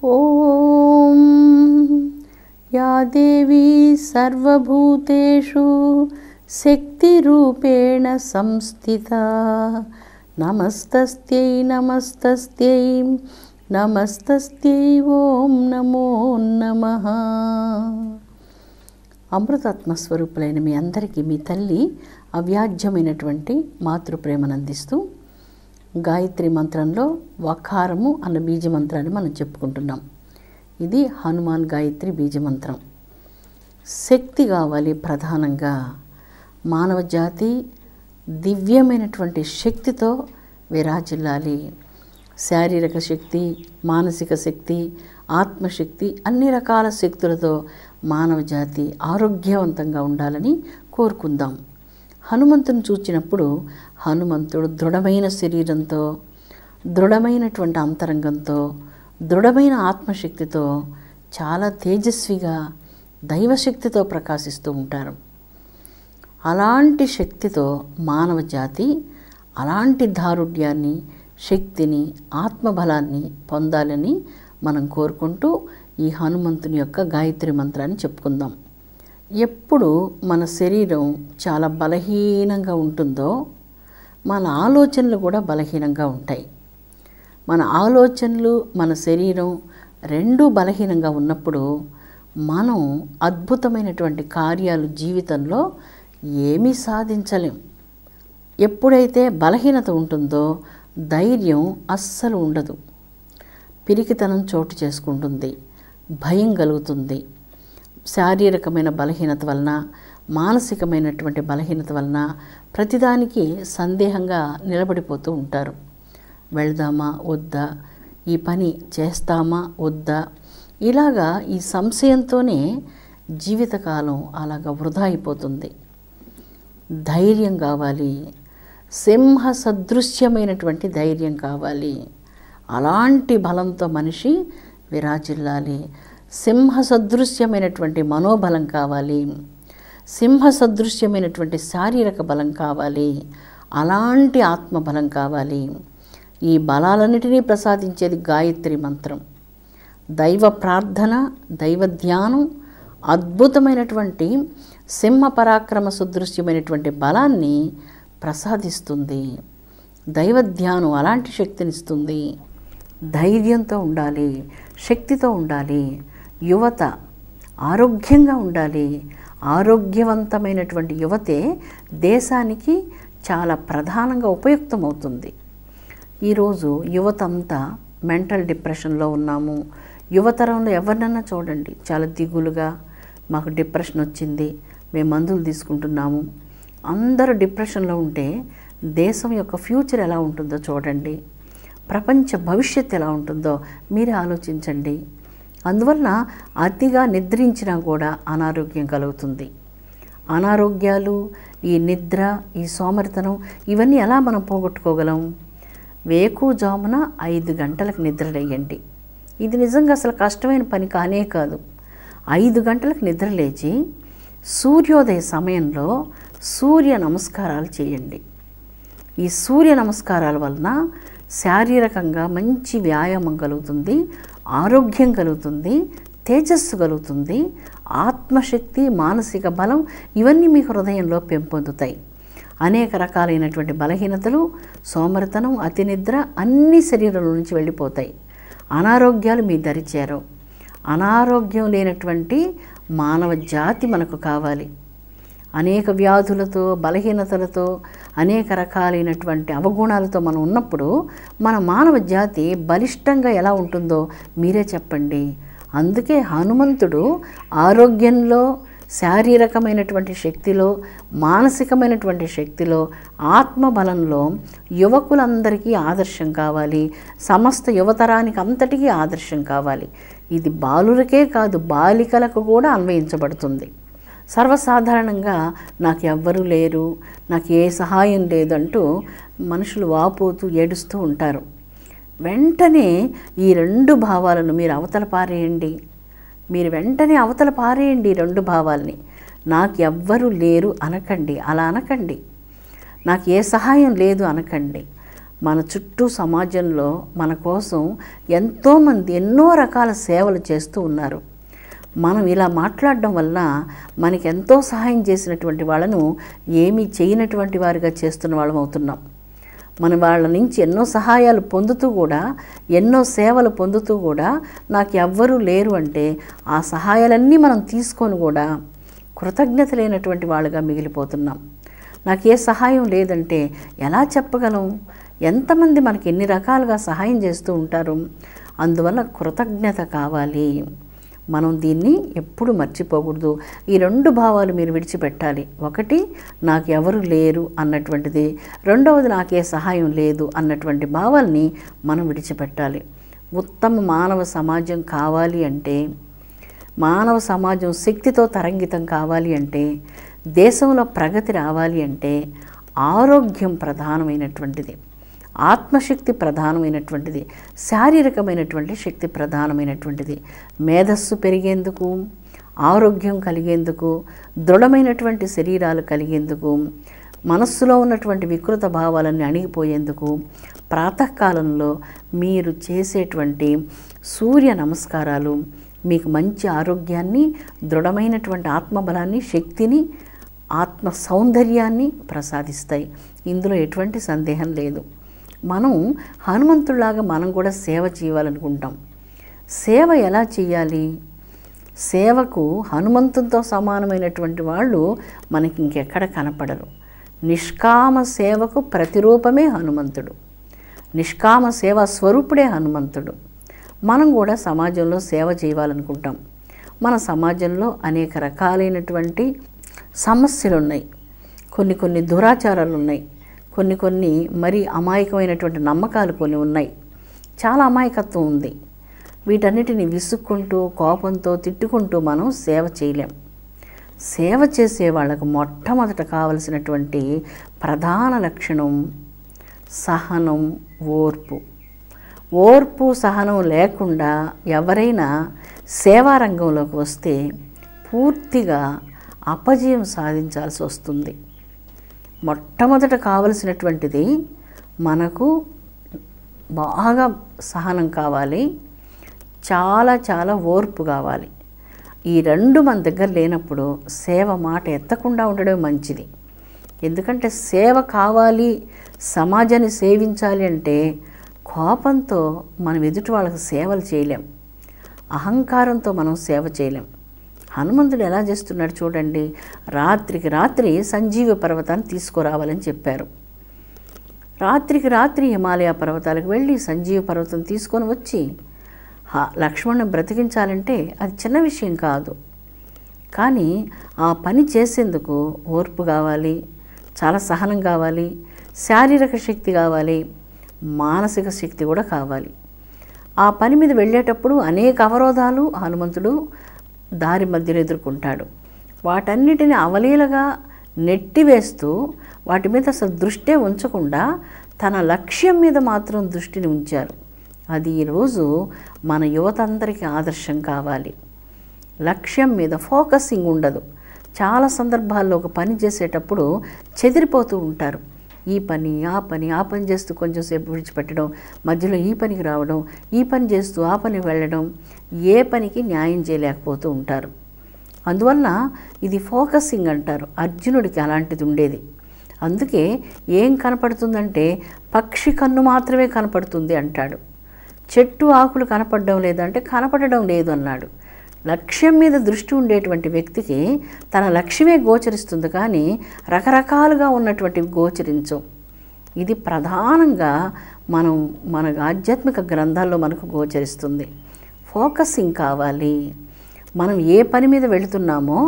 ఓం yeah దేవీ సర్వభూతేషు శక్తిరూపేణ సంస్థితా నమస్తస్యై నమస్తస్యై నమస్తస్యై ఓం నమో నమః. అమృతాత్మ స్వరూపులైన మీ అందరికీ మీ తల్లి అవ్యాజ్యమైనటువంటి మాతృప్రేమను అందిస్తూ గాయత్రి మంత్రంలో వకారము అన్న బీజమంత్రాన్ని మనం చెప్పుకుంటున్నాం. ఇది హనుమాన్ గాయత్రి బీజమంత్రం. శక్తి కావాలి. ప్రధానంగా మానవ జాతి దివ్యమైనటువంటి శక్తితో విరాజిల్లాలి. శారీరక శక్తి, మానసిక శక్తి, ఆత్మశక్తి, అన్ని రకాల శక్తులతో మానవ జాతి ఆరోగ్యవంతంగా ఉండాలని కోరుకుందాం. హనుమంతుని చూచినప్పుడు హనుమంతుడు దృఢమైన శరీరంతో, దృఢమైనటువంటి అంతరంగంతో, దృఢమైన ఆత్మశక్తితో, చాలా తేజస్విగా దైవశక్తితో ప్రకాశిస్తూ ఉంటారు. అలాంటి శక్తితో మానవ జాతి అలాంటి దారుఢ్యాన్ని, శక్తిని, ఆత్మబలాన్ని పొందాలని మనం కోరుకుంటూ ఈ హనుమంతుని యొక్క గాయత్రి మంత్రాన్ని చెప్పుకుందాం. ఎప్పుడు మన శరీరం చాలా బలహీనంగా ఉంటుందో మన ఆలోచనలు కూడా బలహీనంగా ఉంటాయి. మన ఆలోచనలు, మన శరీరం రెండూ బలహీనంగా ఉన్నప్పుడు మనం అద్భుతమైనటువంటి కార్యాలు జీవితంలో ఏమీ సాధించలేం. ఎప్పుడైతే బలహీనత ఉంటుందో ధైర్యం అస్సలు ఉండదు. పిరికితనం చోటు చేసుకుంటుంది, భయం కలుగుతుంది. శారీరకమైన బలహీనత వలన, మానసికమైనటువంటి బలహీనత వలన ప్రతిదానికి సందేహంగా నిలబడిపోతూ ఉంటారు. వెళ్దామా వద్దా, ఈ పని చేస్తామా వద్దా, ఇలాగా ఈ సంశయంతోనే జీవితకాలం అలాగా వృధా అయిపోతుంది. ధైర్యం కావాలి. సింహ సదృశ్యమైనటువంటి ధైర్యం కావాలి. అలాంటి బలంతో మనిషి విరాజిల్లాలి. సింహ సదృశ్యమైనటువంటి మనోబలం కావాలి. సింహ సదృశ్యమైనటువంటి శారీరక బలం కావాలి. అలాంటి ఆత్మబలం కావాలి. ఈ బలాలన్నిటినీ ప్రసాదించేది గాయత్రి మంత్రం. దైవ ప్రార్థన, దైవ ధ్యానం అద్భుతమైనటువంటి సింహ పరాక్రమ సదృశ్యమైనటువంటి బలాన్ని ప్రసాదిస్తుంది. దైవ ధ్యానం అలాంటి శక్తినిస్తుంది. ధైర్యంతో ఉండాలి, శక్తితో ఉండాలి. యువత ఆరోగ్యంగా ఉండాలి. ఆరోగ్యవంతమైనటువంటి యువతే దేశానికి చాలా ప్రధానంగా ఉపయుక్తమవుతుంది. ఈరోజు యువత అంతా మెంటల్ డిప్రెషన్లో ఉన్నాము. యువతరంలో ఎవరినన్నా చూడండి, చాలా దిగులుగా, మాకు డిప్రెషన్ వచ్చింది, మేము మందులు తీసుకుంటున్నాము. అందరూ డిప్రెషన్లో ఉంటే దేశం యొక్క ఫ్యూచర్ ఎలా ఉంటుందో చూడండి. ప్రపంచ భవిష్యత్తు ఎలా ఉంటుందో మీరే ఆలోచించండి. అందువలన అతిగా నిద్రించినా కూడా అనారోగ్యం కలుగుతుంది. అనారోగ్యాలు, ఈ నిద్ర, ఈ సోమరితనం ఇవన్నీ ఎలా మనం పోగొట్టుకోగలం? వేకువజామున 5 గంటలకు నిద్రలేయండి. ఇది నిజంగా అసలు కష్టమైన పని కానే కాదు. 5 గంటలకు నిద్రలేచి సూర్యోదయ సమయంలో సూర్య నమస్కారాలు చేయండి. ఈ సూర్య నమస్కారాల వలన శారీరకంగా మంచి వ్యాయామం కలుగుతుంది, ఆరోగ్యం కలుగుతుంది, తేజస్సు కలుగుతుంది, ఆత్మశక్తి, మానసిక బలం ఇవన్నీ మీ హృదయంలో పెంపొందుతాయి. అనేక రకాలైనటువంటి బలహీనతలు, సోమరితనం, అతి నిద్ర అన్ని శరీరంలో నుంచి వెళ్ళిపోతాయి. అనారోగ్యాలు మీ దరిచేరవు. అనారోగ్యం లేనటువంటి మానవ జాతి మనకు కావాలి. అనేక వ్యాధులతో, బలహీనతలతో, అనేక రకాలైనటువంటి అవగుణాలతో మనం ఉన్నప్పుడు మన మానవ జాతి బలిష్టంగా ఎలా ఉంటుందో మీరే చెప్పండి. అందుకే హనుమంతుడు ఆరోగ్యంలో, శారీరకమైనటువంటి శక్తిలో, మానసికమైనటువంటి శక్తిలో, ఆత్మబలంలో యువకులందరికీ ఆదర్శం కావాలి. సమస్త యువతరానికి అంతటికీ ఆదర్శం కావాలి. ఇది బాలులకే కాదు, బాలికలకు కూడా అన్వయించబడుతుంది. సర్వసాధారణంగా నాకు ఎవ్వరూ లేరు, నాకు ఏ సహాయం లేదంటూ మనుషులు వాపోతూ ఏడుస్తూ ఉంటారు. వెంటనే ఈ 2 భావాలను మీరు అవతల పారేయండి. మీరు వెంటనే అవతల పారేయండి ఈ 2 భావాల్ని. నాకు ఎవ్వరూ లేరు అనకండి, అలా అనకండి. నాకు ఏ సహాయం లేదు అనకండి. మన చుట్టూ సమాజంలో మన కోసం ఎంతోమంది ఎన్నో రకాల సేవలు చేస్తూ ఉన్నారు. మనం ఇలా మాట్లాడడం వల్ల మనకి ఎంతో సహాయం చేసినటువంటి వాళ్ళను ఏమీ చేయనటువంటి వారిగా చేస్తున్న వాళ్ళం అవుతున్నాం. మనం వాళ్ళ నుంచి ఎన్నో సహాయాలు పొందుతూ కూడా, ఎన్నో సేవలు పొందుతూ కూడా నాకు ఎవ్వరూ లేరు అంటే ఆ సహాయాలన్నీ మనం తీసుకొని కూడా కృతజ్ఞత లేనటువంటి వాళ్ళుగా మిగిలిపోతున్నాం. నాకు ఏ సహాయం లేదంటే ఎలా చెప్పగలం? ఎంతమంది మనకి ఎన్ని రకాలుగా సహాయం చేస్తూ ఉంటారు. అందువల్ల కృతజ్ఞత కావాలి. మనం దీన్ని ఎప్పుడు మర్చిపోకూడదు. ఈ 2 భావాలు మీరు విడిచిపెట్టాలి. ఒకటి, నాకు ఎవరు లేరు అన్నటువంటిది. రెండవది, నాకే సహాయం లేదు అన్నటువంటి భావాల్ని మనం విడిచిపెట్టాలి. ఉత్తమ మానవ సమాజం కావాలి అంటే, మానవ సమాజం శక్తితో తరంగితం కావాలి అంటే, దేశంలో ప్రగతి రావాలి అంటే ఆరోగ్యం ప్రధానమైనటువంటిది, ఆత్మశక్తి ప్రధానమైనటువంటిది, శారీరకమైనటువంటి శక్తి ప్రధానమైనటువంటిది. మేధస్సు పెరిగేందుకు, ఆరోగ్యం కలిగేందుకు, దృఢమైనటువంటి శరీరాలు కలిగేందుకు, మనస్సులో ఉన్నటువంటి వికృత భావాలన్నీ అణిగిపోయేందుకు ప్రాతకాలంలో మీరు చేసేటువంటి సూర్య నమస్కారాలు మీకు మంచి ఆరోగ్యాన్ని, దృఢమైనటువంటి ఆత్మబలాన్ని, శక్తిని, ఆత్మ సౌందర్యాన్ని ప్రసాదిస్తాయి. ఇందులో ఎటువంటి సందేహం లేదు. మనం హనుమంతుడిలాగా మనం కూడా సేవ చేయాలనుకుంటాం. సేవ ఎలా చేయాలి? సేవకు హనుమంతుడితో సమానమైనటువంటి వాళ్ళు మనకి ఇంకెక్కడ కనపడరు. నిష్కామ సేవకు ప్రతిరూపమే హనుమంతుడు. నిష్కామ సేవ స్వరూపుడే హనుమంతుడు. మనం కూడా సమాజంలో సేవ చేయాలనుకుంటాం. మన సమాజంలో అనేక రకాలైనటువంటి సమస్యలు ఉన్నాయి. కొన్ని దురాచారాలు ఉన్నాయి. కొన్ని మరీ అమాయకమైనటువంటి నమ్మకాలు కొన్ని ఉన్నాయి. చాలా అమాయకత్వం ఉంది. వీటన్నిటిని విసుక్కుంటూ, కోపంతో, తిట్టుకుంటూ మనం సేవ చేయలేం. సేవ చేసే వాళ్ళకు మొట్టమొదట కావలసినటువంటి ప్రధాన లక్షణం సహనం, ఓర్పు. ఓర్పు, సహనం లేకుండా ఎవరైనా సేవా రంగంలోకి వస్తే పూర్తిగా అపజయం సాధించాల్సి వస్తుంది. మొట్టమొదట కావలసినటువంటిది మనకు బాగా సహనం కావాలి, చాలా ఓర్పు కావాలి. ఈ 2 మన దగ్గర లేనప్పుడు సేవ మాట ఎత్తకుండా ఉండడం మంచిది. ఎందుకంటే సేవ కావాలి, సమాజాన్ని సేవించాలి అంటే కోపంతో మనం ఎదుటి వాళ్ళకి సేవలు చేయలేం, అహంకారంతో మనం సేవ చేయలేం. హనుమంతుడు ఎలా చేస్తున్నాడు చూడండి. రాత్రికి రాత్రి సంజీవ పర్వతాన్ని తీసుకురావాలని చెప్పారు. రాత్రికి రాత్రి హిమాలయ పర్వతాలకు వెళ్ళి సంజీవ పర్వతం తీసుకొని వచ్చి లక్ష్మణ్ని బ్రతికించాలంటే అది చిన్న విషయం కాదు. కానీ ఆ పని చేసేందుకు ఓర్పు కావాలి, చాలా సహనం కావాలి, శారీరక శక్తి కావాలి, మానసిక శక్తి కూడా కావాలి. ఆ పని మీద వెళ్ళేటప్పుడు అనేక అవరోధాలు హనుమంతుడు దారి మధ్యలో ఎదుర్కొంటాడు. వాటన్నిటిని అవలీలగా నెట్టివేస్తూ వాటి మీద అసలు దృష్టే ఉంచకుండా తన లక్ష్యం మీద మాత్రం దృష్టిని ఉంచారు. అది ఈరోజు మన యువత అందరికీ ఆదర్శం కావాలి. లక్ష్యం మీద ఫోకసింగ్ ఉండదు. చాలా సందర్భాల్లో ఒక పని చేసేటప్పుడు చెదిరిపోతూ ఉంటారు. ఈ పని ఆ పని చేస్తూ కొంచెంసేపు విడిచిపెట్టడం, మధ్యలో ఈ పనికి రావడం, ఈ పని చేస్తూ ఆ పనికి వెళ్ళడం, ఏ పనికి న్యాయం చేయలేకపోతూ ఉంటారు. అందువల్ల ఇది ఫోకసింగ్ అంటారు. అర్జునుడికి అలాంటిది ఉండేది. అందుకే ఏం కనపడుతుందంటే పక్షి కన్ను మాత్రమే కనపడుతుంది అంటాడు. చెట్టు ఆకులు కనపడడం లేదంటే కనపడడం లేదు అన్నాడు. లక్ష్యం మీద దృష్టి ఉండేటువంటి వ్యక్తికి తన లక్ష్యమే గోచరిస్తుంది, కానీ రకరకాలుగా ఉన్నటువంటివి గోచరించవు. ఇది ప్రధానంగా మన ఆధ్యాత్మిక గ్రంథాల్లో మనకు గోచరిస్తుంది. ఫోకసింగ్ కావాలి. మనం ఏ పని మీద వెళుతున్నామో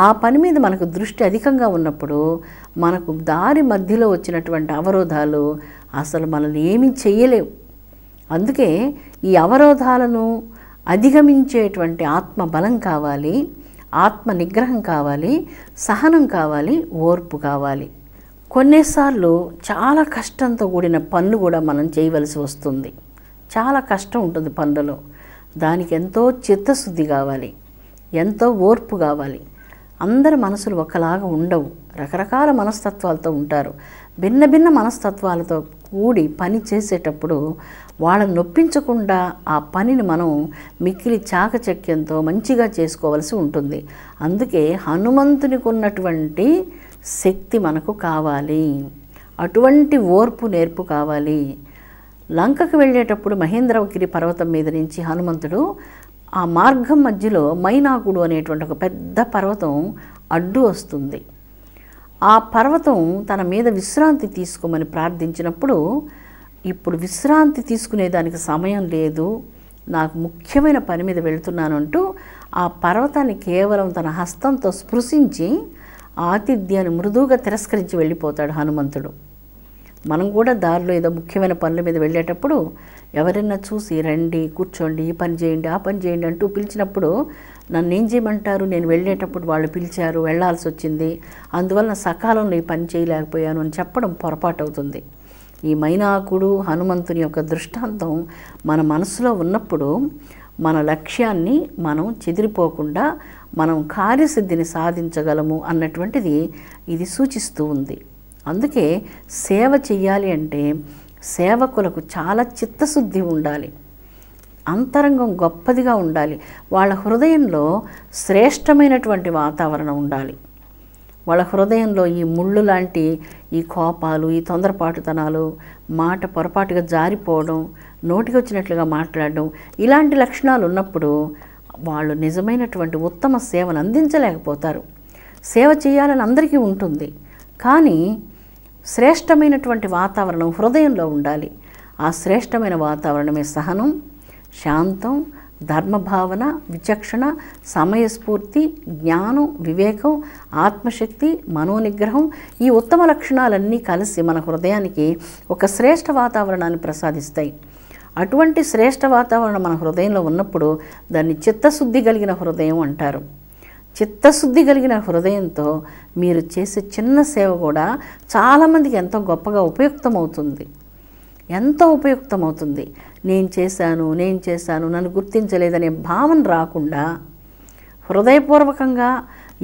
ఆ పని మీద మనకు దృష్టి అధికంగా ఉన్నప్పుడు మనకు దారి మధ్యలో వచ్చినటువంటి అవరోధాలు అసలు మనల్ని ఏమీ చేయలేవు. అందుకే ఈ అవరోధాలను అధిగమించేటువంటి ఆత్మ బలం కావాలి, ఆత్మ నిగ్రహం కావాలి, సహనం కావాలి, ఓర్పు కావాలి. కొన్నిసార్లు చాలా కష్టంతో కూడిన పనులు కూడా మనం చేయవలసి వస్తుంది. చాలా కష్టం ఉంటుంది పనులలో. దానికి ఎంతో చిత్తశుద్ధి కావాలి, ఎంతో ఓర్పు కావాలి. అందరి మనసులు ఒకలాగా ఉండవు, రకరకాల మనస్తత్వాలతో ఉంటారు. భిన్న భిన్న మనస్తత్వాలతో కూడి పని చేసేటప్పుడు వాళ్ళని నొప్పించకుండా ఆ పనిని మనం మిక్కిలి చాకచక్యంతో మంచిగా చేసుకోవాల్సి ఉంటుంది. అందుకే హనుమంతునికి ఉన్నటువంటి శక్తి మనకు కావాలి, అటువంటి ఓర్పు నేర్పు కావాలి. లంకకు వెళ్ళేటప్పుడు మహేంద్రగిరి పర్వతం మీద నుంచి హనుమంతుడు ఆ మార్గం మధ్యలో మైనాకుడు అనేటువంటి ఒక పెద్ద పర్వతం అడ్డు వస్తుంది. ఆ పర్వతం తన మీద విశ్రాంతి తీసుకోమని ప్రార్థించినప్పుడు, ఇప్పుడు విశ్రాంతి తీసుకునేదానికి సమయం లేదు, నాకు ముఖ్యమైన పని మీద వెళుతున్నాను అంటూ ఆ పర్వతాన్ని కేవలం తన హస్తంతో స్పృశించి ఆతిథ్యాన్ని మృదువుగా తిరస్కరించి వెళ్ళిపోతాడు హనుమంతుడు. మనం కూడా దారిలో ఏదో ముఖ్యమైన పనుల మీద వెళ్ళేటప్పుడు ఎవరైనా చూసి రండి, కూర్చోండి, ఈ పని చేయండి, ఆ పని చేయండి అంటూ పిలిచినప్పుడు నన్ను ఏం చేయమంటారు, నేను వెళ్ళేటప్పుడు వాళ్ళు పిలిచారు, వెళ్ళాల్సి వచ్చింది, అందువల్ల సకాలంలో ఈ పని చేయలేకపోయాను అని చెప్పడం పొరపాటు అవుతుంది. ఈ మైనాకుడు హనుమంతుని యొక్క దృష్టాంతం మన మనసులో ఉన్నప్పుడు మన లక్ష్యాన్ని మనం చెదిరిపోకుండా మనం కార్యసిద్ధిని సాధించగలము అన్నటువంటిది ఇది సూచిస్తూ ఉంది. అందుకే సేవ చెయ్యాలి అంటే సేవకులకు చాలా చిత్తశుద్ధి ఉండాలి, అంతరంగం గొప్పదిగా ఉండాలి, వాళ్ళ హృదయంలో శ్రేష్టమైనటువంటి వాతావరణం ఉండాలి. వాళ్ళ హృదయంలో ఈ ముళ్ళు లాంటి ఈ కోపాలు, ఈ తొందరపాటుతనాలు, మాట పొరపాటుగా జారిపోవడం, నోటికి వచ్చినట్లుగా మాట్లాడడం, ఇలాంటి లక్షణాలు ఉన్నప్పుడు వాళ్ళు నిజమైనటువంటి ఉత్తమ సేవను అందించలేకపోతారు. సేవ చేయాలని అందరికీ ఉంటుంది, కానీ శ్రేష్టమైనటువంటి వాతావరణం హృదయంలో ఉండాలి. ఆ శ్రేష్టమైన వాతావరణమే సహనం, శాంతం, ధర్మభావన, విచక్షణ, సమయస్ఫూర్తి, జ్ఞానం, వివేకం, ఆత్మశక్తి, మనోనిగ్రహం. ఈ ఉత్తమ లక్షణాలన్నీ కలిసి మన హృదయానికి ఒక శ్రేష్ఠ వాతావరణాన్ని ప్రసాదిస్తాయి. అటువంటి శ్రేష్ఠ వాతావరణం మన హృదయంలో ఉన్నప్పుడు దాన్ని చిత్తశుద్ధి కలిగిన హృదయం అంటారు. చిత్తశుద్ధి కలిగిన హృదయంతో మీరు చేసే చిన్న సేవ కూడా చాలామందికి ఎంతో గొప్పగా ఉపయుక్తమవుతుంది, ఎంతో ఉపయుక్తమవుతుంది. నేను చేశాను, నన్ను గుర్తించలేదనే భావన రాకుండా హృదయపూర్వకంగా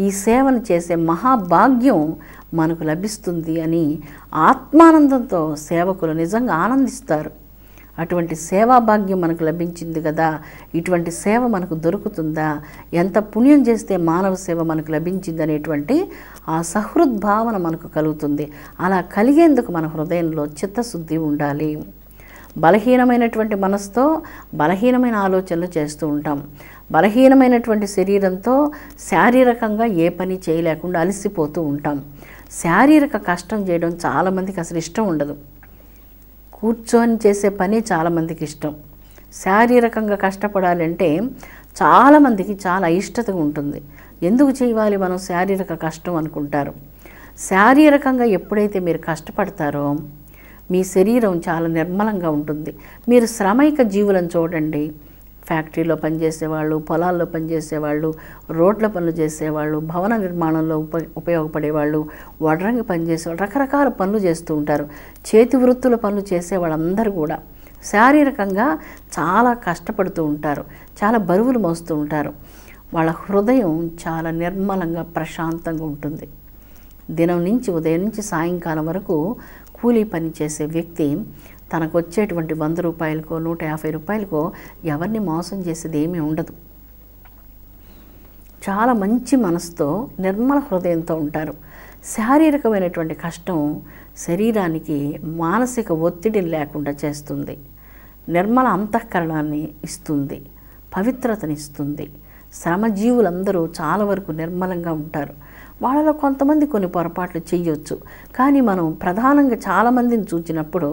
ఈ సేవను చేసే మహాభాగ్యం మనకు లభిస్తుంది అని ఆత్మానందంతో సేవకులు నిజంగా ఆనందిస్తారు. అటువంటి సేవాభాగ్యం మనకు లభించింది కదా, ఇటువంటి సేవ మనకు దొరుకుతుందా, ఎంత పుణ్యం చేస్తే మానవ సేవ మనకు లభించింది అనేటువంటి ఆ సహృద్భావన మనకు కలుగుతుంది. అలా కలిగేందుకు మన హృదయంలో చిత్తశుద్ధి ఉండాలి. బలహీనమైనటువంటి మనసుతో బలహీనమైన ఆలోచనలు చేస్తూ ఉంటాం. బలహీనమైనటువంటి శరీరంతో శారీరకంగా ఏ పని చేయలేకుండా అలసిపోతూ ఉంటాం. శారీరక కష్టం చేయడం చాలామందికి అసలు ఇష్టం ఉండదు. కూర్చొని చేసే పని చాలామందికి ఇష్టం. శారీరకంగా కష్టపడాలంటే చాలామందికి చాలా అయిష్టతగా ఉంటుంది. ఎందుకు చేయాలి మనం శారీరక కష్టం అనుకుంటారు. శారీరకంగా ఎప్పుడైతే మీరు కష్టపడతారో మీ శరీరం చాలా నిర్మలంగా ఉంటుంది. మీరు శ్రమైక జీవులను చూడండి, ఫ్యాక్టరీలో పనిచేసేవాళ్ళు, పొలాల్లో పనిచేసేవాళ్ళు, రోడ్ల పనులు చేసేవాళ్ళు, భవన నిర్మాణంలో ఉపయోగపడేవాళ్ళు, వడ్రంగి పనిచేసేవాళ్ళు, రకరకాల పనులు చేస్తూ ఉంటారు. చేతి వృత్తుల పనులు చేసే వాళ్ళందరూ కూడా శారీరకంగా చాలా కష్టపడుతూ ఉంటారు, చాలా బరువులు మోస్తూ ఉంటారు. వాళ్ళ హృదయం చాలా నిర్మలంగా ప్రశాంతంగా ఉంటుంది. దినం నుంచి ఉదయం నుంచి సాయంకాలం వరకు కూలీ పని చేసే వ్యక్తి తనకు వచ్చేటువంటి 100 రూపాయలకో 150 రూపాయలకో ఎవరిని మోసం చేసేది ఏమీ ఉండదు. చాలా మంచి మనసుతో నిర్మల హృదయంతో ఉంటారు. శారీరకమైనటువంటి కష్టం శరీరానికి మానసిక ఒత్తిడిని లేకుండా చేస్తుంది, నిర్మల అంతఃకరణాన్ని ఇస్తుంది, పవిత్రతనిస్తుంది. శ్రమజీవులందరూ చాలా వరకు నిర్మలంగా ఉంటారు. వాళ్ళలో కొంతమంది కొన్ని పొరపాట్లు చేయొచ్చు, కానీ మనం ప్రధానంగా చాలామందిని చూసినప్పుడు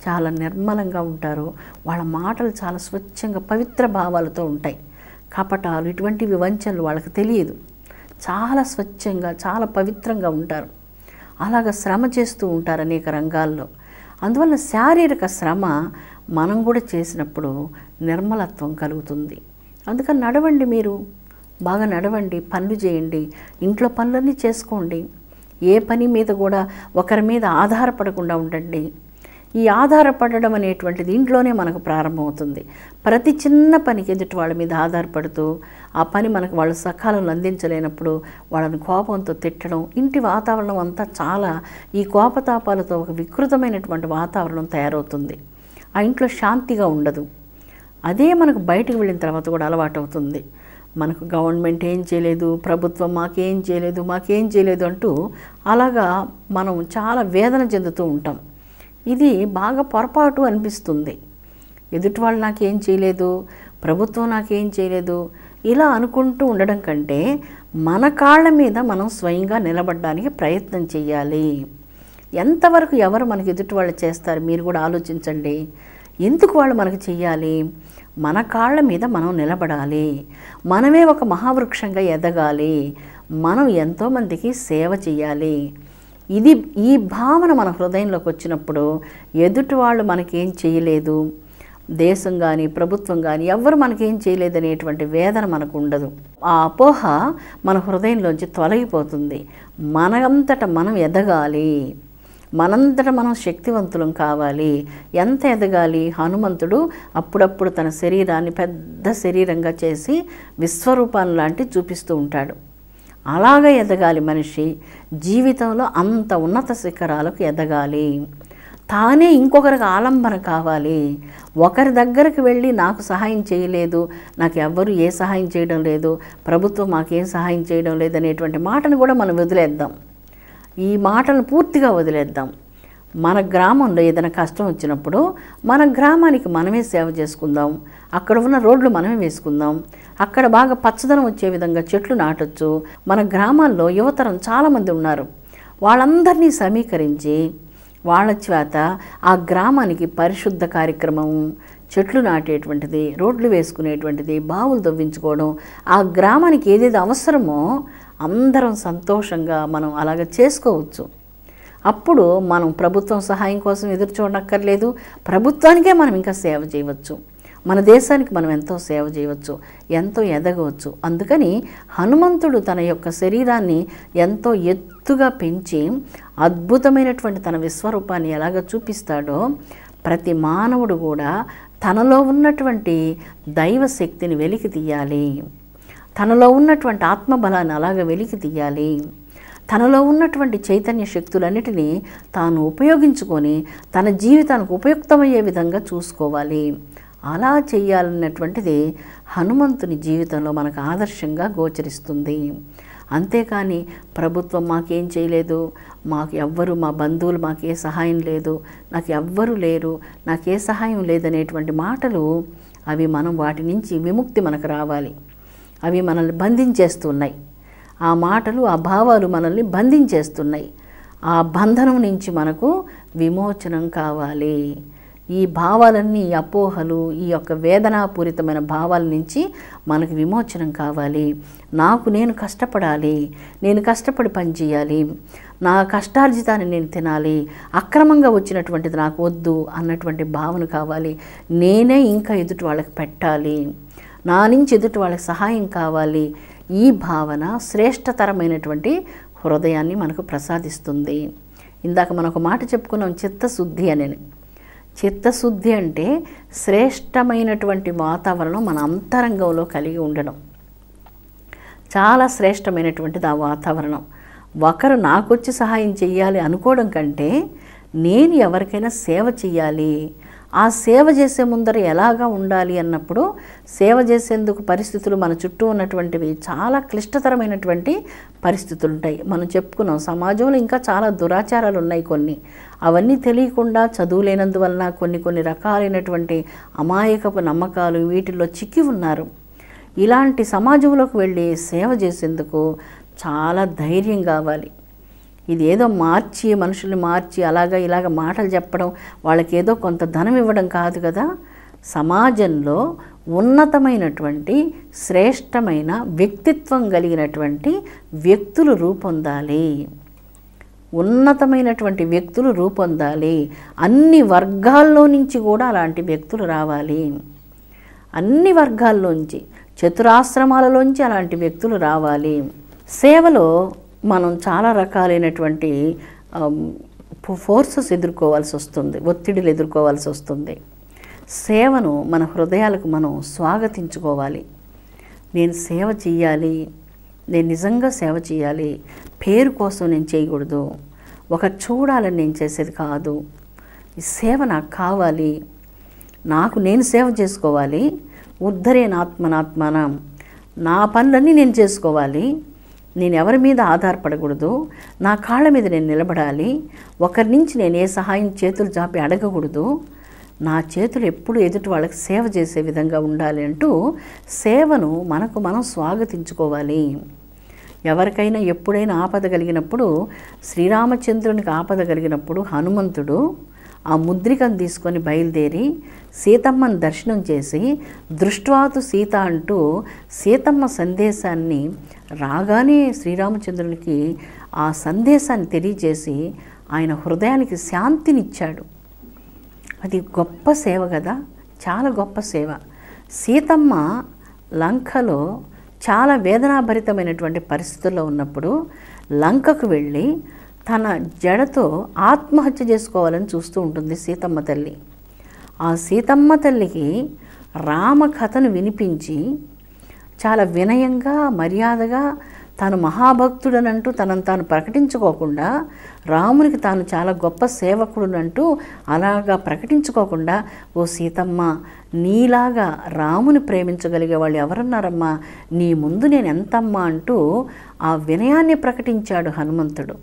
చాలా నిర్మలంగా ఉంటారు. వాళ్ళ మాటలు చాలా స్వచ్ఛంగా పవిత్ర భావాలతో ఉంటాయి. కపటాలు ఇటువంటివి వంచనలు వాళ్ళకి తెలియదు. చాలా స్వచ్ఛంగా చాలా పవిత్రంగా ఉంటారు. అలాగ శ్రమ చేస్తూ ఉంటారు అనేక రంగాల్లో. అందువల్ల శారీరక శ్రమ మనం కూడా చేసినప్పుడు నిర్మలత్వం కలుగుతుంది. అందుకని నడవండి, మీరు బాగా నడవండి, పనులు చేయండి, ఇంట్లో పనులన్నీ చేసుకోండి. ఏ పని మీద కూడా ఒకరి మీద ఆధారపడకుండా ఉండండి. ఈ ఆధారపడడం అనేటువంటిది ఇంట్లోనే మనకు ప్రారంభమవుతుంది. ప్రతి చిన్న పనికి ఎదుటి వాళ్ళ మీద ఆధారపడుతూ ఆ పని మనకు వాళ్ళు సకాలంలో అందించలేనప్పుడు వాళ్ళని కోపంతో తిట్టడం, ఇంటి వాతావరణం అంతా చాలా ఈ కోపతాపాలతో ఒక వికృతమైనటువంటి వాతావరణం తయారవుతుంది. ఆ ఇంట్లో శాంతిగా ఉండదు. అదే మనకు బయటకు వెళ్ళిన తర్వాత కూడా అలవాటు అవుతుంది. మనకు గవర్నమెంట్ ఏం చేయలేదు, ప్రభుత్వం మాకేం చేయలేదు అంటూ అలాగా మనం చాలా వేదన చెందుతూ ఉంటాం. ఇది బాగా పొరపాటు అనిపిస్తుంది. ఎదుటి వాళ్ళు నాకేం చేయలేదు, ప్రభుత్వం నాకేం చేయలేదు ఇలా అనుకుంటూ ఉండడం కంటే మన కాళ్ళ మీద మనం స్వయంగా నిలబడడానికి ప్రయత్నం చేయాలి. ఎంతవరకు ఎవరు మనకి ఎదుటి వాళ్ళు చేస్తారు మీరు కూడా ఆలోచించండి. ఎందుకు వాళ్ళు మనకు చెయ్యాలి? మన కాళ్ళ మీద మనం నిలబడాలి. మనమే ఒక మహావృక్షంగా ఎదగాలి. మనం ఎంతోమందికి సేవ చేయాలి. ఈ భావన మన హృదయంలోకి వచ్చినప్పుడు ఎదుటి వాళ్ళు మనకేం చేయలేదు, దేశం కానీ ప్రభుత్వం కానీ ఎవ్వరు మనకేం చేయలేదనేటువంటి వేదన మనకు ఉండదు. ఆ అపోహ మన హృదయంలోంచి తొలగిపోతుంది. మనంతట మనం ఎదగాలి, మనంతట మనం శక్తివంతులం కావాలి. ఎంత ఎదగాలి? హనుమంతుడు అప్పుడప్పుడు తన శరీరాన్ని పెద్ద శరీరంగా చేసి విశ్వరూపాన్ని లాంటి చూపిస్తూ ఉంటాడు. అలాగా ఎదగాలి మనిషి. జీవితంలో అంత ఉన్నత శిఖరాలకు ఎదగాలి. తానే ఇంకొకరికి ఆలంబన కావాలి. ఒకరి దగ్గరికి వెళ్ళి నాకు సహాయం చేయలేదు, నాకు ఎవ్వరూ ఏ సహాయం చేయడం లేదు, ప్రభుత్వం మాకేం సహాయం చేయడం లేదనేటువంటి మాటను కూడా మనం వదిలేద్దాం. ఈ మాటలను పూర్తిగా వదిలేద్దాం. మన గ్రామంలో ఏదైనా కష్టం వచ్చినప్పుడు మన గ్రామానికి మనమే సేవ చేసుకుందాం. అక్కడ ఉన్న రోడ్లు మనమే వేసుకుందాం. అక్కడ బాగా పచ్చదనం వచ్చే విధంగా చెట్లు నాటొచ్చు. మన గ్రామాల్లో యువతరం చాలామంది ఉన్నారు. వాళ్ళందరినీ సమీకరించి వాళ్ళ చేత ఆ గ్రామానికి పరిశుద్ధ కార్యక్రమం, చెట్లు నాటేటువంటిది, రోడ్లు వేసుకునేటువంటిది, బావులు తవ్వించుకోవడం, ఆ గ్రామానికి ఏదేది అవసరమో అందరం సంతోషంగా మనం అలాగ చేసుకోవచ్చు. అప్పుడు మనం ప్రభుత్వం సహాయం కోసం ఎదురు చూడనక్కర్లేదు. ప్రభుత్వానికే మనం ఇంకా సేవ చేయవచ్చు. మన దేశానికి మనం ఎంతో సేవ చేయవచ్చు, ఎంతో ఎదగవచ్చు. అందుకని హనుమంతుడు తన యొక్క శరీరాన్ని ఎంతో ఎత్తుగా పెంచి అద్భుతమైనటువంటి తన విశ్వరూపాన్ని ఎలాగ చూపిస్తాడో ప్రతి మానవుడు కూడా తనలో ఉన్నటువంటి దైవశక్తిని వెలికి తీయాలి. తనలో ఉన్నటువంటి ఆత్మబలాన్ని అలాగ వెలికి తీయాలి. తనలో ఉన్నటువంటి చైతన్య శక్తులన్నిటినీ తాను ఉపయోగించుకొని తన జీవితానికి ఉపయుక్తమయ్యే విధంగా చూసుకోవాలి. అలా చేయాలన్నటువంటిది హనుమంతుని జీవితంలో మనకు ఆదర్శంగా గోచరిస్తుంది. అంతేకాని ప్రభుత్వం మాకేం చేయలేదు, మాకు ఎవ్వరు, మా బంధువులు మాకే సహాయం లేదు, నాకు ఎవ్వరూ లేరు, నాకే సహాయం లేదనేటువంటి మాటలు అవి మనం వాటి నుంచి విముక్తి మనకు రావాలి. అవి మనల్ని బంధించేస్తున్నాయి. ఆ మాటలు, ఆ భావాలు మనల్ని బంధించేస్తున్నాయి. ఆ బంధనం నుంచి మనకు విమోచనం కావాలి. ఈ భావాలన్నీ, ఈ అపోహలు, ఈ యొక్క వేదనాపూరితమైన భావాల నుంచి మనకు విమోచనం కావాలి. నేను కష్టపడాలి, నేను కష్టపడి పనిచేయాలి, నా కష్టార్జితాన్ని నేను తినాలి, అక్రమంగా వచ్చినటువంటిది నాకు వద్దు అన్నటువంటి భావన కావాలి. నేనే ఇంకా ఎదుటి వాళ్ళకి పెట్టాలి, నా నుంచి ఎదుటి వాళ్ళకి సహాయం కావాలి. ఈ భావన శ్రేష్టతరమైనటువంటి హృదయాన్ని మనకు ప్రసాదిస్తుంది. ఇందాక మనం ఒక మాట చెప్పుకున్నాం, చిత్తశుద్ధి అని. చిత్తశుద్ధి అంటే శ్రేష్టమైనటువంటి వాతావరణం మన అంతరంగంలో కలిగి ఉండడం. చాలా శ్రేష్టమైనటువంటిది ఆ వాతావరణం. ఒకరు నాకొచ్చి సహాయం చెయ్యాలి అనుకోవడం కంటే నేను ఎవరికైనా సేవ చెయ్యాలి, ఆ సేవ చేసే ముందర ఎలాగా ఉండాలి అన్నప్పుడు సేవ చేసేందుకు పరిస్థితులు మన చుట్టూ ఉన్నటువంటివి చాలా క్లిష్టతరమైనటువంటి పరిస్థితులు ఉంటాయి. మనం చెప్పుకున్నాం, సమాజంలో ఇంకా చాలా దురాచారాలు ఉన్నాయి. కొన్ని అవన్నీ తెలియకుండా చదువులేనందువలన కొన్ని రకాలైనటువంటి అమాయకపు నమ్మకాలు వీటిల్లో చిక్కి ఉన్నారు. ఇలాంటి సమాజంలోకి వెళ్ళి సేవ చేసేందుకు చాలా ధైర్యం కావాలి. ఇది ఏదో మనుషుల్ని మార్చి ఇలాగ మాటలు చెప్పడం, వాళ్ళకి ఏదో కొంత ధనం ఇవ్వడం కాదు కదా. సమాజంలో ఉన్నతమైనటువంటి శ్రేష్టమైన వ్యక్తిత్వం కలిగినటువంటి వ్యక్తులు రూపొందాలి. ఉన్నతమైనటువంటి వ్యక్తులు రూపొందాలి. అన్ని వర్గాల్లో నుంచి కూడా అలాంటి వ్యక్తులు రావాలి. అన్ని వర్గాల్లోంచి, చతురాశ్రమాలలోంచి అలాంటి వ్యక్తులు రావాలి. సేవలో మనం చాలా రకాలైనటువంటి ఫోర్సెస్ ఎదుర్కోవాల్సి వస్తుంది, ఒత్తిడిలు ఎదుర్కోవాల్సి వస్తుంది. సేవను మన హృదయాలకు మనం స్వాగతించుకోవాలి. నేను సేవ చేయాలి, నేను నిజంగా సేవ చేయాలి, పేరు కోసం నేను చేయకూడదు, ఒక చూడాలని నేను చేసేది కాదు, ఈ సేవ నాకు కావాలి, నాకు నేను సేవ చేసుకోవాలి, ఉద్ధరేనాత్మనాత్మానం, నా పనులన్నీ నేను చేసుకోవాలి, నేను ఎవరి మీద ఆధారపడకూడదు, నా కాళ్ళ మీద నేను నిలబడాలి, ఒకరి నుంచి నేను ఏ సహాయం చేతులు చాపి అడగకూడదు, నా చేతులు ఎప్పుడు ఎదుటి వాళ్ళకి సేవ చేసే విధంగా ఉండాలి అంటూ సేవను మనకు మనం స్వాగతించుకోవాలి. ఎవరికైనా ఎప్పుడైనా ఆపద కలిగినప్పుడు, శ్రీరామచంద్రునికి ఆపద కలిగినప్పుడు హనుమంతుడు ఆ ముద్రికను తీసుకొని బయలుదేరి సీతమ్మను దర్శనం చేసి దృష్ట్వాతు సీత అంటూ సీతమ్మ సందేశాన్ని రాగానే శ్రీరామచంద్రునికి ఆ సందేశాన్ని తెలియజేసి ఆయన హృదయానికి శాంతినిచ్చాడు. అది గొప్ప సేవ కదా, చాలా గొప్ప సేవ. సీతమ్మ లంకలో చాలా వేదనాభరితమైనటువంటి పరిస్థితుల్లో ఉన్నప్పుడు లంకకు వెళ్ళి తన జడతో ఆత్మహత్య చేసుకోవాలని చూస్తూ ఉంటుంది సీతమ్మ తల్లి. ఆ సీతమ్మ తల్లికి రామకథను వినిపించి చాలా వినయంగా మర్యాదగా తాను మహాభక్తుడనంటూ తనను తాను ప్రకటించుకోకుండా, రామునికి తాను చాలా గొప్ప సేవకుడునంటూ అలాగా ప్రకటించుకోకుండా, ఓ సీతమ్మ, నీలాగా రాముని ప్రేమించగలిగే వాళ్ళు ఎవరన్నారమ్మా, నీ ముందు నేను ఎంతమ్మా అంటూ ఆ వినయాన్ని ప్రకటించాడు హనుమంతుడు.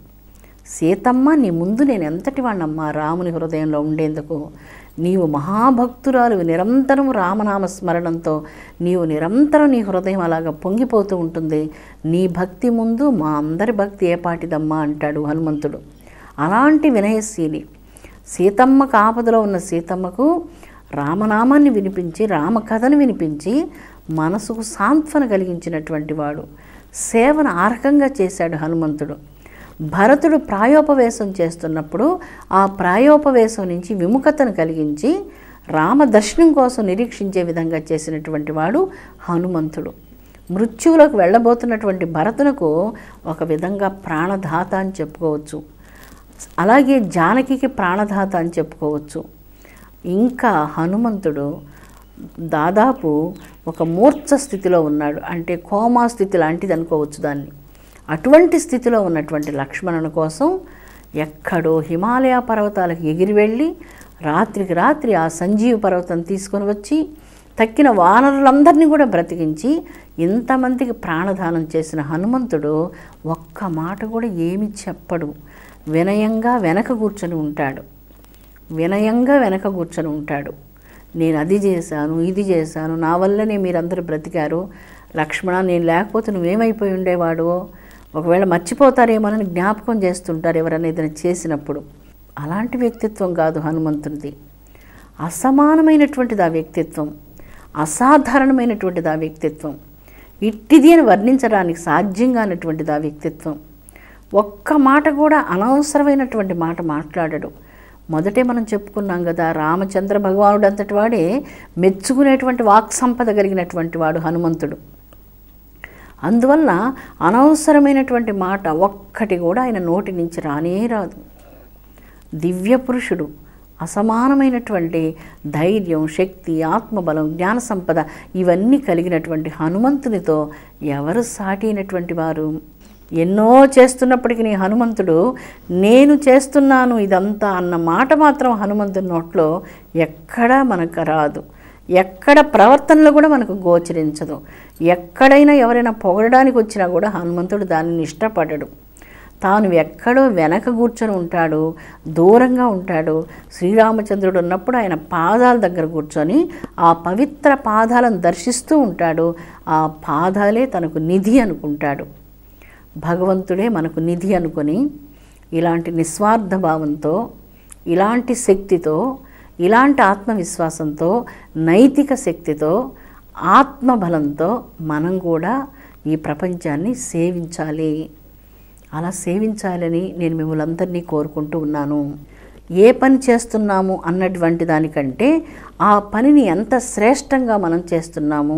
సీతమ్మ, నీ ముందు నేను ఎంతటి వాణ్ణమ్మా రాముని హృదయంలో ఉండేందుకు, నీవు మహాభక్తురాలు, నిరంతరం రామనామ స్మరణంతో నీవు నిరంతరం నీ హృదయం అలాగా పొంగిపోతూ ఉంటుంది, నీ భక్తి ముందు మా అందరి భక్తి ఏపాటిదమ్మా అంటాడు హనుమంతుడు. అలాంటి వినయశీలి సీతమ్మకు ఆపదలో ఉన్న సీతమ్మకు రామనామాన్ని వినిపించి, రామకథను వినిపించి మనసుకు సాంత్వన కలిగించినటువంటి వాడు. సేవను ఆ రకంగా చేశాడు హనుమంతుడు. భరతుడు ప్రాయోపవేశం చేస్తున్నప్పుడు ఆ ప్రాయోపవేశం నుంచి విముఖతను కలిగించి రామదర్శనం కోసం నిరీక్షించే విధంగా చేసినటువంటి వాడు హనుమంతుడు. మృత్యువులకు వెళ్ళబోతున్నటువంటి భరతునకు ఒక విధంగా ప్రాణదాత అని చెప్పుకోవచ్చు, అలాగే జానకికి ప్రాణదాత అని చెప్పుకోవచ్చు. ఇంకా హనుమంతుడు దాదాపు ఒక మూర్ఛ స్థితిలో ఉన్నాడు, అంటే కోమా స్థితి లాంటిది అనుకోవచ్చు దాన్ని. అటువంటి స్థితిలో ఉన్నటువంటి లక్ష్మణుని కోసం ఎక్కడో హిమాలయ పర్వతాలకు ఎగిరి వెళ్ళి రాత్రికి రాత్రి ఆ సంజీవ పర్వతం తీసుకొని వచ్చి తక్కిన వానరులందరినీ కూడా బ్రతికించి ఇంతమందికి ప్రాణదానం చేసిన హనుమంతుడు ఒక్క మాట కూడా ఏమి చెప్పడు, వినయంగా వెనక కూర్చొని ఉంటాడు, వినయంగా వెనక కూర్చొని ఉంటాడు. నేను అది చేశాను, ఇది చేశాను, నా వల్లనే మీరందరూ బ్రతికారు, లక్ష్మణ నేను లేకపోతే నువ్వేమైపోయి ఉండేవాడు, ఒకవేళ మర్చిపోతారేమోనని జ్ఞాపకం చేస్తుంటారు ఎవరైనా ఏదైనా చేసినప్పుడు. అలాంటి వ్యక్తిత్వం కాదు హనుమంతునిది. అసమానమైనటువంటిది ఆ వ్యక్తిత్వం, అసాధారణమైనటువంటిది ఆ వ్యక్తిత్వం, ఇట్టిది అని వర్ణించడానికి సాధ్యంగా అన్నటువంటిది ఆ వ్యక్తిత్వం. ఒక్క మాట కూడా అనవసరమైనటువంటి మాట మాట్లాడడు. మొదటే మనం చెప్పుకున్నాం కదా, రామచంద్ర భగవానుడు అంతటి వాడే మెచ్చుకునేటువంటి వాక్ సంపద కలిగినటువంటి వాడు హనుమంతుడు. అందువల్ల అనవసరమైనటువంటి మాట ఒక్కటి కూడా ఆయన నోటి నుంచి రానే రాదు. దివ్య పురుషుడు, అసమానమైనటువంటి ధైర్యం, శక్తి, ఆత్మబలం, జ్ఞాన సంపద ఇవన్నీ కలిగినటువంటి హనుమంతునితో ఎవరు సాటి అయినటువంటి వారు? ఎన్నో చేస్తున్నప్పటికీ హనుమంతుడు నేను చేస్తున్నాను ఇదంతా అన్న మాట మాత్రం హనుమంతుని నోట్లో ఎక్కడా మనకు రాదు, ఎక్కడ ప్రవర్తనలో కూడా మనకు గోచరించదు. ఎక్కడైనా ఎవరైనా పొగడడానికి వచ్చినా కూడా హనుమంతుడు దానిని ఇష్టపడడు. తాను ఎక్కడో వెనక కూర్చొని ఉంటాడు, దూరంగా ఉంటాడు. శ్రీరామచంద్రుడు ఉన్నప్పుడు ఆయన పాదాల దగ్గర కూర్చొని ఆ పవిత్ర పాదాలను దర్శిస్తూ ఉంటాడు. ఆ పాదాలే తనకు నిధి అనుకుంటాడు. భగవంతుడే మనకు నిధి అనుకొని ఇలాంటి నిస్వార్థ భావంతో, ఇలాంటి శక్తితో, ఇలాంటి ఆత్మవిశ్వాసంతో, నైతిక శక్తితో, ఆత్మబలంతో మనం కూడా ఈ ప్రపంచాన్ని సేవించాలి. అలా సేవించాలని నేను మిమ్మల్ని అందరినీ కోరుకుంటూ ఉన్నాను. ఏ పని చేస్తున్నాము అన్నటువంటి దానికంటే ఆ పనిని ఎంత శ్రేష్టంగా మనం చేస్తున్నాము,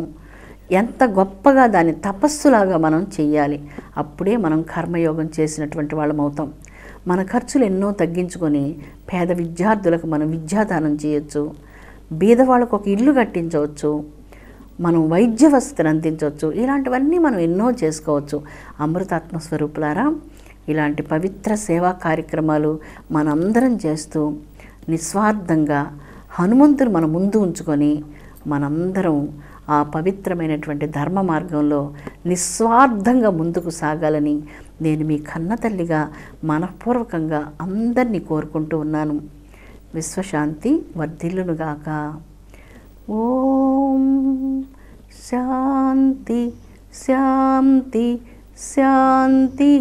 ఎంత గొప్పగా దాన్ని తపస్సులాగా మనం చెయ్యాలి. అప్పుడే మనం కర్మయోగం చేసినటువంటి వాళ్ళం అవుతాం. మన ఖర్చులు ఎన్నో తగ్గించుకొని పేద విద్యార్థులకు మనం విద్యాదానం చేయొచ్చు, బీదవాళ్ళకు ఒక ఇల్లు కట్టించవచ్చు, మనం వైద్య వసతిని అందించవచ్చు. ఇలాంటివన్నీ మనం ఎన్నో చేసుకోవచ్చు. అమృతాత్మ స్వరూపులారా, ఇలాంటి పవిత్ర సేవా కార్యక్రమాలు మనందరం చేస్తూ నిస్వార్థంగా హనుమంతుని మన ముందు ఉంచుకొని మనందరం ఆ పవిత్రమైనటువంటి ధర్మ మార్గంలో నిస్వార్థంగా ముందుకు సాగాలని నేను మీ కన్న తల్లిగా మనఃపూర్వకంగా అందరినీ కోరుకుంటూ ఉన్నాను. విశ్వశాంతి వర్ధిల్లునుగాక. ఓం శాంతి శాంతి శాంతి.